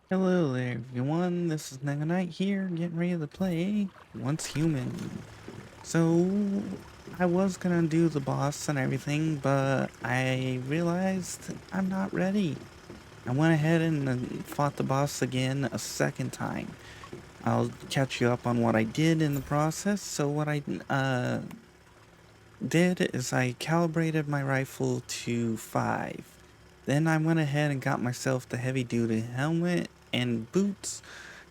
Hello there, everyone. This is Neko here, getting ready to play Once Human. So, I was gonna do the boss and everything, but I realized I'm not ready. I went ahead and fought the boss again a second time. I'll catch you up on what I did in the process. So, what I did is I calibrated my rifle to 5. Then I went ahead and got myself the heavy duty helmet and boots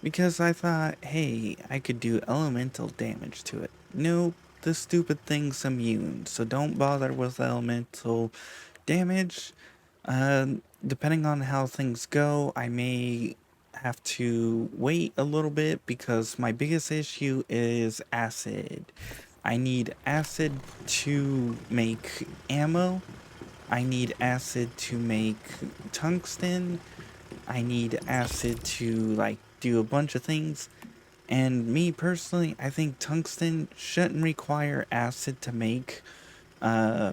because I thought, hey, I could do elemental damage to it. Nope, the stupid thing's immune, so don't bother with elemental damage. Depending on how things go, I may have to wait a little bit because my biggest issue is acid. I need acid to make ammo. I need acid to make tungsten. I need acid to like do a bunch of things. And me personally, I think tungsten shouldn't require acid to make. Uh,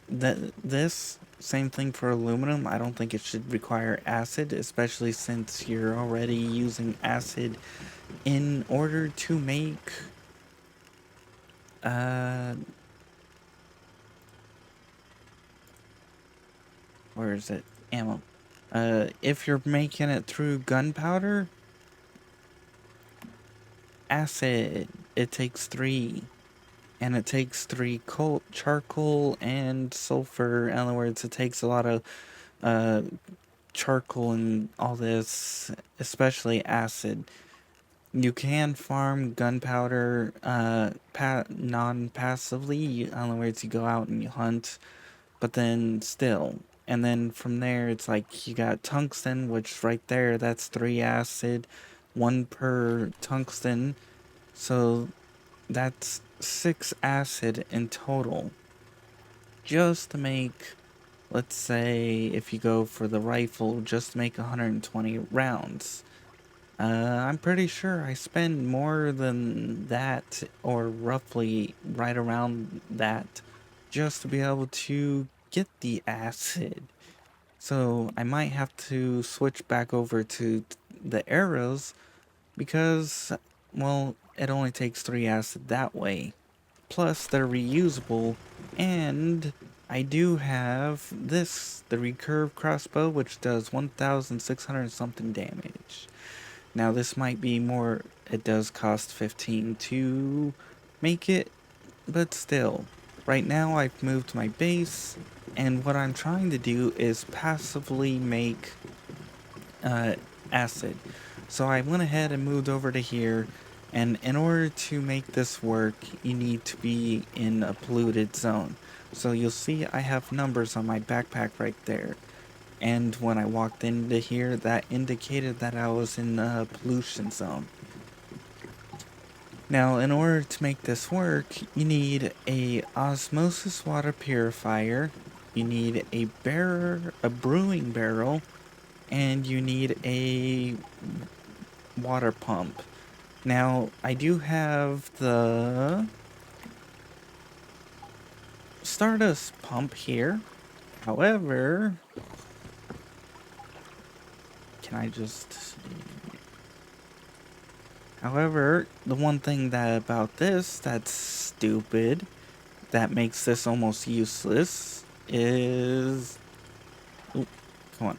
this same thing for aluminum. I don't think it should require acid, especially since you're already using acid in order to make uh where is it? Ammo. If you're making it through gunpowder, acid, it takes 3. And it takes 3 charcoal and sulfur. In other words, it takes a lot of uh, charcoal and all this, especially acid. You can farm gunpowder non-passively. In other words, you go out and you hunt, but then still. And then from there, it's like you got tungsten, which right there, that's 3 acid, 1 per tungsten. So that's 6 acid in total. Just to make, let's say, if you go for the rifle, just to make 120 rounds. I'm pretty sure I spend more than that, or roughly right around that, just to be able to get the acid. So I might have to switch back over to the arrows because, well, it only takes 3 acid that way. Plus, they're reusable, and I do have this, the recurve crossbow, which does 1,600 something damage. Now, this might be more, it does cost 15 to make it, but still. Right now, I've moved my base, and what I'm trying to do is passively make acid. So I went ahead and moved over to here, and in order to make this work, you need to be in a polluted zone. So you'll see I have numbers on my backpack right there. And when I walked into here, that indicated that I was in a pollution zone. Now, in order to make this work, you need a osmosis water purifier, you need a brewing barrel, and you need a water pump. Now, I do have the Stardust pump here. However, can I just... However, the one thing that about this that's stupid, that makes this almost useless, is... Ooh, come on.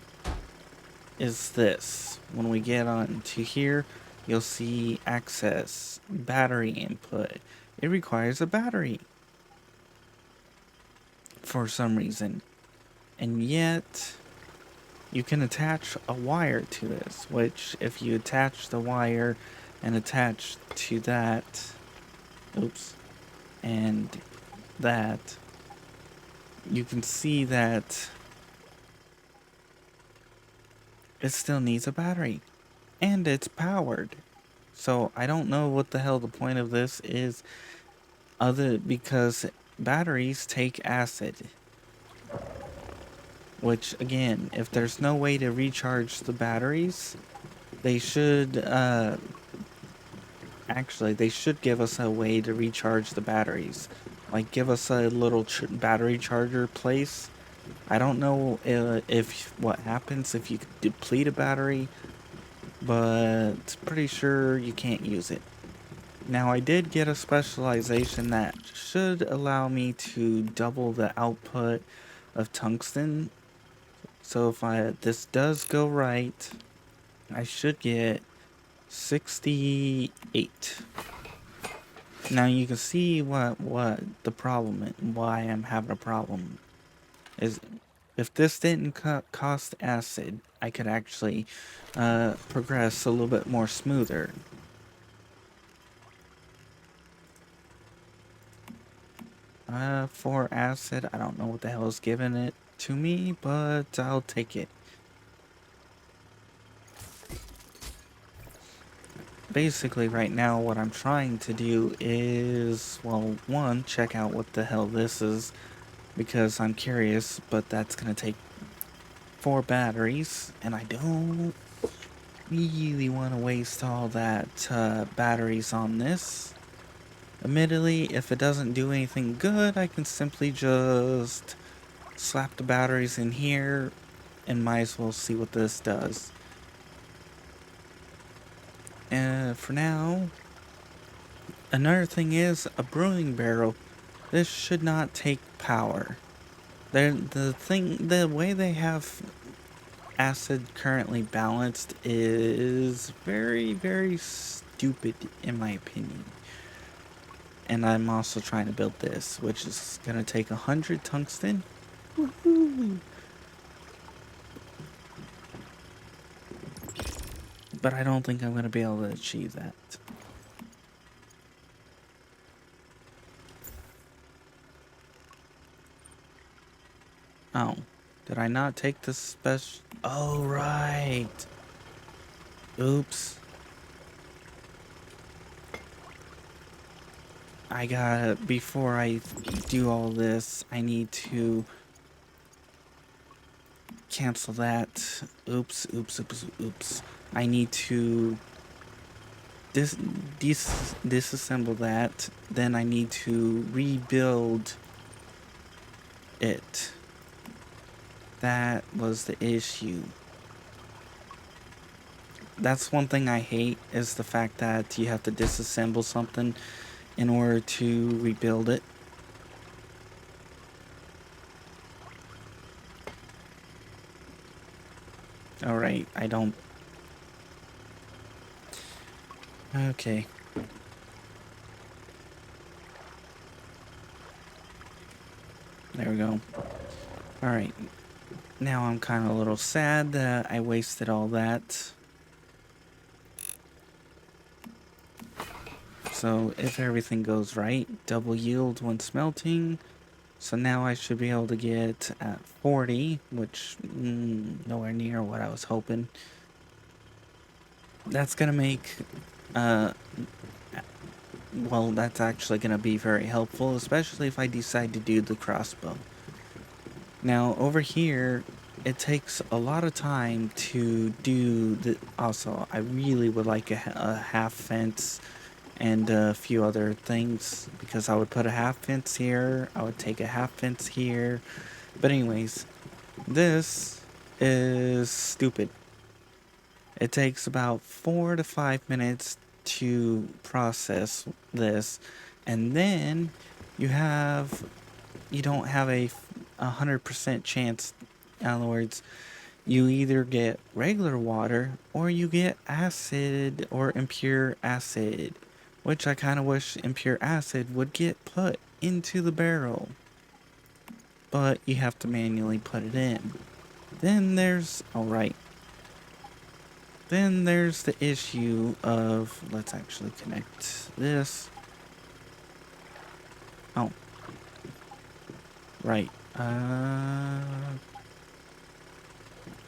Is this. When we get on to here, you'll see access, battery input. It requires a battery for some reason. And yet, you can attach a wire to this, which if you attach the wire and attach to that, oops, and that, you can see that it still needs a battery. And it's powered. So I don't know what the hell the point of this is, other because batteries take acid. Which again, if there's no way to recharge the batteries, they should actually they should give us a way to recharge the batteries. Like give us a little battery charger place. I don't know if what happens if you deplete a battery, but pretty sure you can't use it. Now I did get a specialization that should allow me to double the output of tungsten. So if this does go right, I should get 68. Now you can see what the problem is, why I'm having a problem is if this didn't cost acid, I could actually progress a little bit more smoother. For acid, I don't know what the hell is giving it to me, but I'll take it. Basically, right now, what I'm trying to do is, well, one, check out what the hell this is, because I'm curious, but that's gonna take 4 batteries, and I don't really want to waste all that batteries on this. Admittedly, if it doesn't do anything good, I can simply just slap the batteries in here and might as well see what this does. And for now, another thing is a brewing barrel. This should not take power. The way they have acid currently balanced is very, very stupid in my opinion. And I'm also trying to build this, which is gonna take 100 tungsten. Woohoo! But I don't think I'm gonna be able to achieve that. Oh, did I not take the special? Oh, right. Oops. Before I do all this, I need to cancel that. Oops. I need to disassemble that. Then I need to rebuild it. That was the issue. That's one thing I hate, is the fact that you have to disassemble something in order to rebuild it. Alright, I don't... Okay. There we go. Alright. Now I'm kind of a little sad that I wasted all that. So if everything goes right, double yield when smelting. So now I should be able to get at 40, which nowhere near what I was hoping. That's gonna make, well, that's actually gonna be very helpful, especially if I decide to do the crossbow. Now over here, it takes a lot of time to do the. Also, I really would like a half fence and a few other things, because I would put a half fence here, I would take a half fence here. But anyways, this is stupid. It takes about 4 to 5 minutes to process this, and then you don't have a 100% chance. In other words, you either get regular water or you get acid or impure acid, which I kind of wish impure acid would get put into the barrel, but you have to manually put it in. Then there's then there's the issue of, let's actually connect this. Oh, right.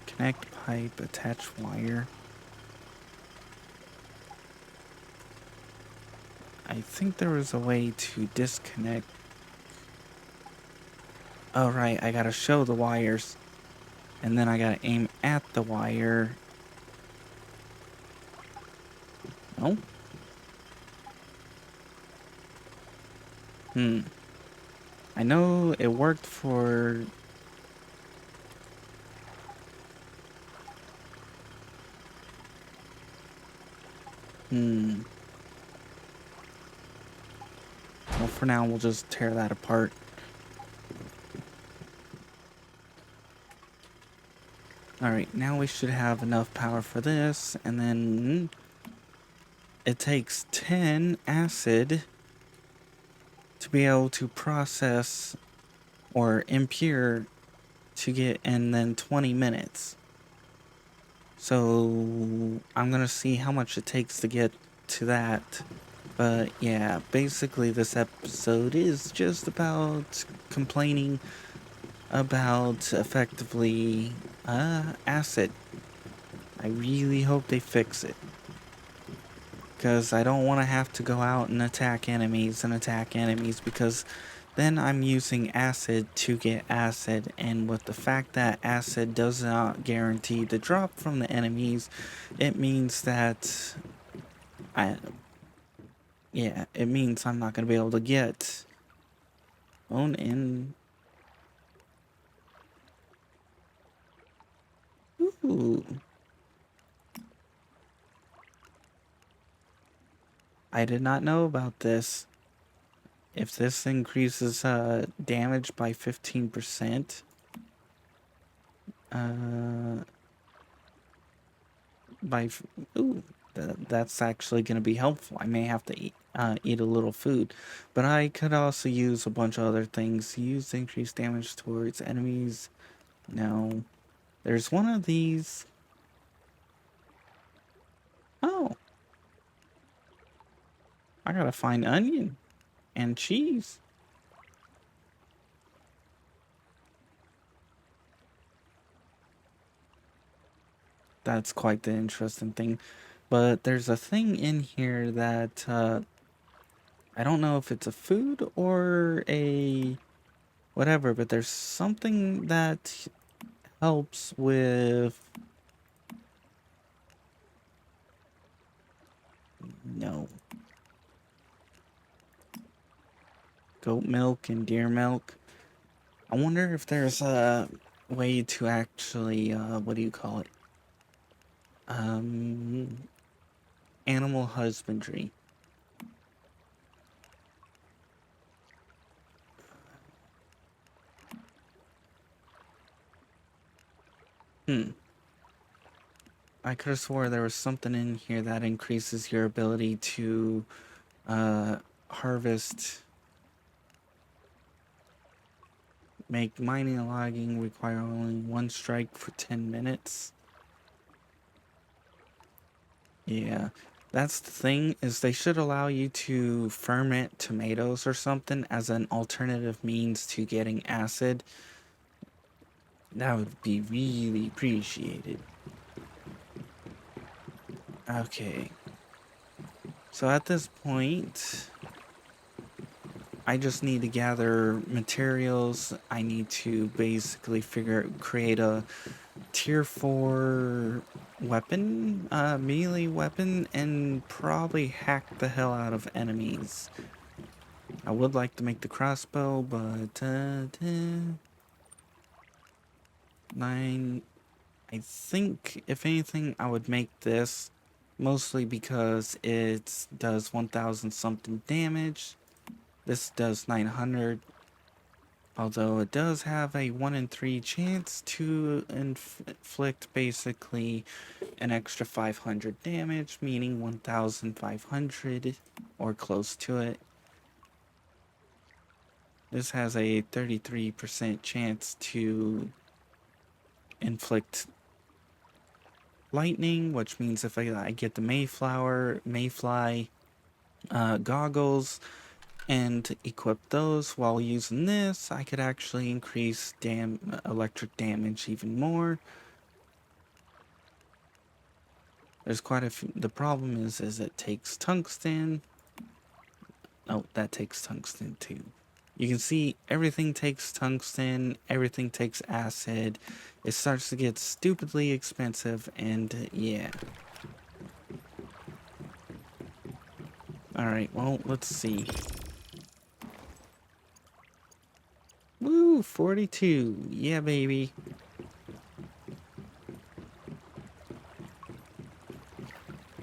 Connect pipe, attach wire. I think there was a way to disconnect. Oh, right, I gotta show the wires. And then I gotta aim at the wire. No? I know it worked for... Hmm. Well, for now, we'll just tear that apart. Alright, now we should have enough power for this, and then it takes 10 acid to be able to process or impure to get, and then 20 minutes. So I'm gonna see how much it takes to get to that. But yeah, basically this episode is just about complaining about effectively acid. I really hope they fix it. Because I don't want to have to go out and attack enemies because then I'm using acid to get acid, and with the fact that acid does not guarantee the drop from the enemies, it means that I yeah, it means I'm not going to be able to get bone in. Ooh. I did not know about this. If this increases damage by 15%, uh, by ooh, that's actually going to be helpful. I may have to eat a little food, but I could also use a bunch of other things. Use increased damage towards enemies. No, there's one of these. Oh, I gotta find onion and cheese. That's quite the interesting thing. But there's a thing in here that I don't know if it's a food or a whatever, but there's something that helps with no goat milk and deer milk. I wonder if there's a way to actually what do you call it? Um Animal husbandry. Hmm. I could have swore there was something in here that increases your ability to uh harvest. Make mining and logging require only one strike for 10 minutes. Yeah, that's the thing, is they should allow you to ferment tomatoes or something as an alternative means to getting acid. That would be really appreciated. Okay, so at this point, I just need to gather materials. I need to basically create a tier 4 weapon, melee weapon, and probably hack the hell out of enemies. I would like to make the crossbow, but 9. I think if anything, I would make this mostly because it does 1,000 something damage. This does 900. Although it does have a 1 in 3 chance to inflict basically an extra 500 damage, meaning 1,500 or close to it. This has a 33% chance to inflict lightning, which means if I get the Mayfly goggles and equip those while using this, I could actually increase electric damage even more. There's quite a few. The problem is it takes tungsten. Oh, that takes tungsten too. You can see everything takes tungsten, everything takes acid. It starts to get stupidly expensive, and yeah. Alright, well, let's see. Woo, 42. Yeah, baby.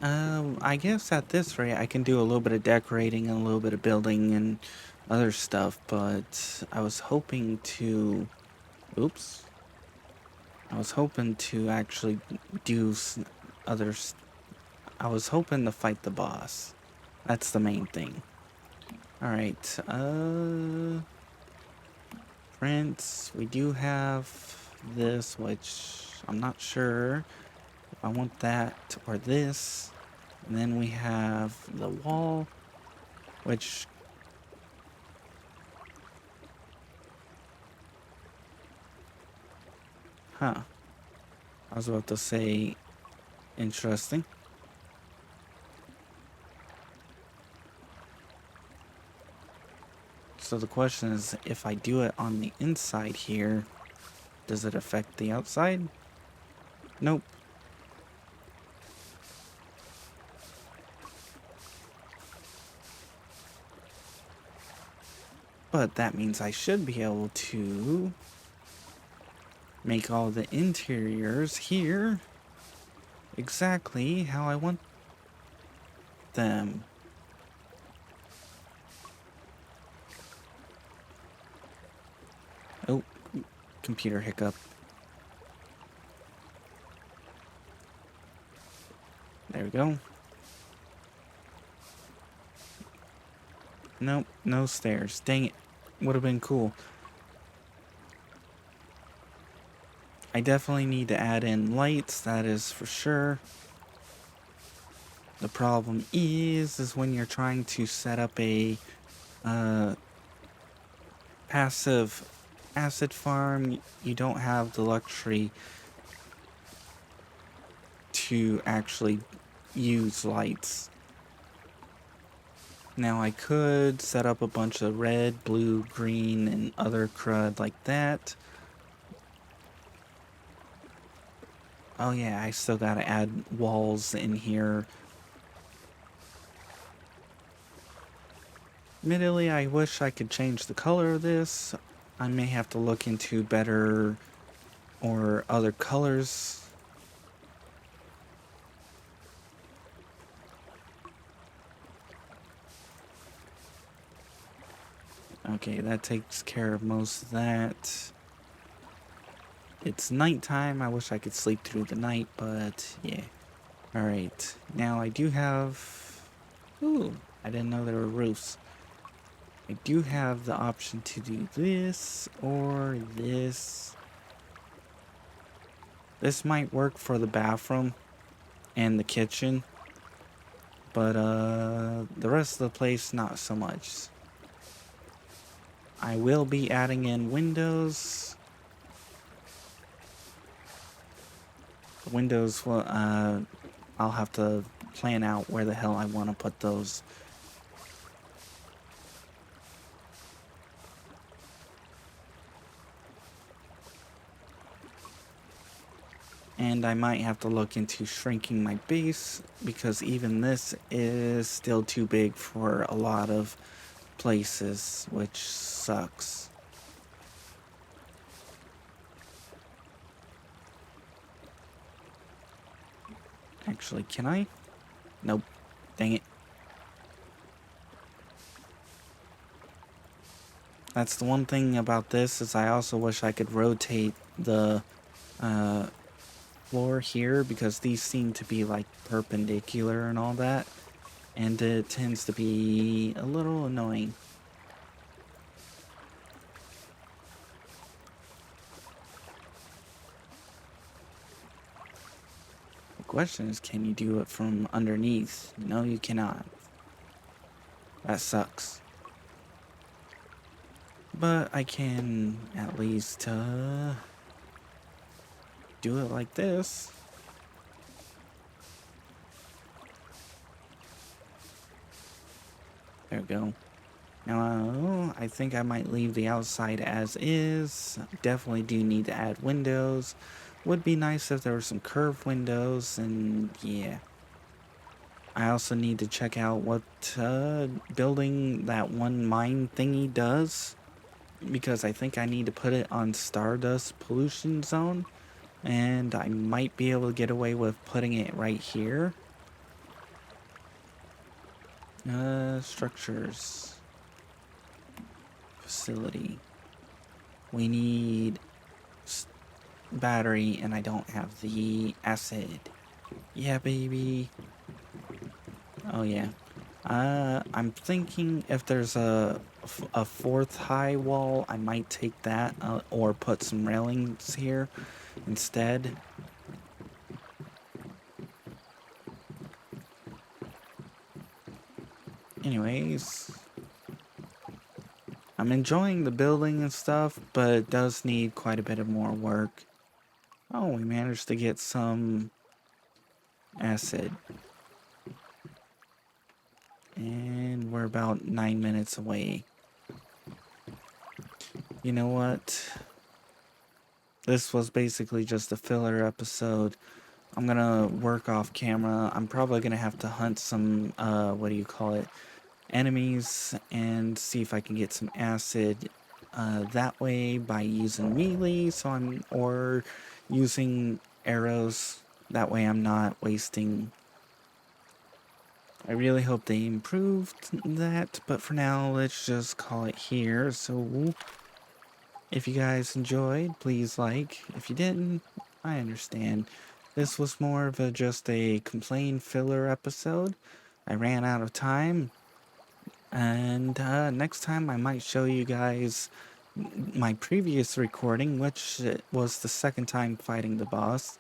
I guess at this rate I can do a little bit of decorating and a little bit of building and other stuff, but I was hoping to, oops, I was hoping to actually do other, I was hoping to fight the boss. That's the main thing. Alright, Prince, we do have this, which I'm not sure if I want that or this. And then we have the wall, which, huh, I was about to say interesting. So the question is, if I do it on the inside here, does it affect the outside? Nope. But that means I should be able to make all the interiors here exactly how I want them. Oh, computer hiccup. There we go. Nope, no stairs. Dang it. Would have been cool. I definitely need to add in lights, that is for sure. The problem is when you're trying to set up a passive acid farm, you don't have the luxury to actually use lights. Now I could set up a bunch of red, blue, green, and other crud like that. Oh yeah, I still gotta add walls in here. Admittedly, I wish I could change the color of this. I may have to look into better or other colors. Okay, that takes care of most of that. It's nighttime. I wish I could sleep through the night, but yeah. Alright, now I do have... Ooh, I didn't know there were roofs. I do have the option to do this or this. This might work for the bathroom and the kitchen, but the rest of the place not so much. I will be adding in windows. The windows will I'll have to plan out where the hell I want to put those. And I might have to look into shrinking my base because even this is still too big for a lot of places, which sucks. Actually, can I? Nope. Dang it. That's the one thing about this is I also wish I could rotate the floor here because these seem to be like perpendicular and all that, and it tends to be a little annoying. The question is, can you do it from underneath? No, you cannot. That sucks. But I can at least do it like this. There we go. Now, I think I might leave the outside as is. Definitely do need to add windows. Would be nice if there were some curved windows, and yeah. I also need to check out what building that one mine thingy does, because I think I need to put it on Stardust Pollution Zone, and I might be able to get away with putting it right here. Structures. Facility. We need battery, and I don't have the acid. Yeah, baby. Oh, yeah. I'm thinking if there's a fourth high wall, I might take that or put some railings here instead. Anyways, I'm enjoying the building and stuff, but it does need quite a bit of more work. Oh, we managed to get some acid. And we're about 9 minutes away. You know what? This was basically just a filler episode. I'm gonna work off camera. I'm probably gonna have to hunt some, what do you call it? Enemies and see if I can get some acid that way by using melee, or using arrows. That way I'm not wasting. I really hope they improved that, but for now, let's just call it here. So, if you guys enjoyed, please like. If you didn't, I understand. This was more of just a complain filler episode. I ran out of time, and next time I might show you guys my previous recording, which was the second time fighting the boss,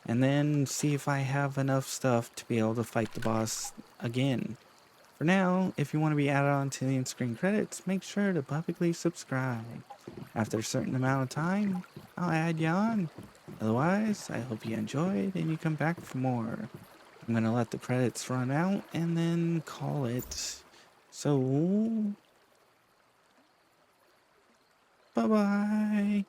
and then see if I have enough stuff to be able to fight the boss again. For now, if you want to be added on to the in-screen credits, make sure to publicly subscribe. After a certain amount of time, I'll add you on. Otherwise, I hope you enjoyed and you come back for more. I'm gonna let the credits run out and then call it. So, bye-bye.